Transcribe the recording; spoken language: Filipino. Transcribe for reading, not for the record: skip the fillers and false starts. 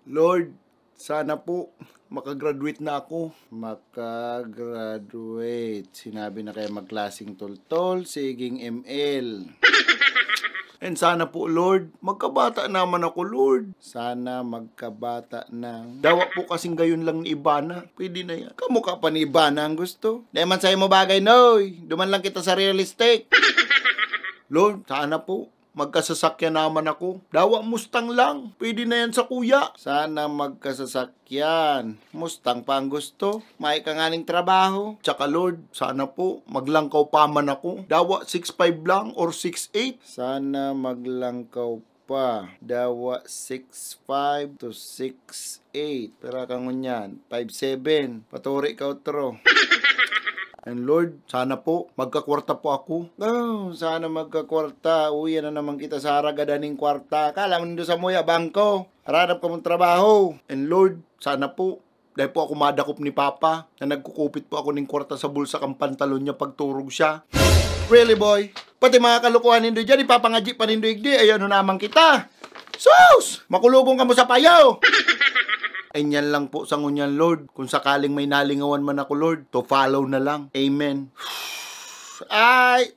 Lord, sana po makagraduate na ako. Makagraduate. Sinabi na kaya magklaseng toltol, siging ML. And sana po, Lord, magkabata naman ako, Lord. Sana magkabata na. Dawa po kasing gayon lang ni Ibana. Pwede na yan. Kamukha pa ni Ibana ang gusto. Di man sa'yo mo bagay, noy. Duman lang kita sa real estate. Lord, sana po magkasasakyan naman ako. Dawa Mustang lang. Pwede na yan sa kuya. Sana magkasasakyan. Mustang pa ang gusto. May ka nga ning trabaho. Tsaka Lord, sana po maglangkaw pa man ako. Dawa 6'5 lang or 6'8. Sana maglangkaw pa. Dawa 6'5 to 6'8. Pero kang ngunyan, 5'7. Paturi ka otro. And Lord, sana po, magkakwarta po ako. Oh, sana magkakwarta. Uwi na naman kita sa haragadaning kwarta. Kala mo nito sa muya, bangko. Haranap ka mong trabaho. And Lord, sana po, dahil po ako madakop ni Papa, na nagkukupit po ako ng kwarta sa bulsa kang pantalon niya pagturog siya. Really, boy? Pati mga kalukuhan nindo dyan, ipapangadji pa nindo igdi. Ayan, naman kita. Sus! Makulubong ka mo sa payaw. Ay yan lang po sa ngunyan, Lord. Kung sakaling may nalingawan man ako, Lord, to follow na lang. Amen. Ay!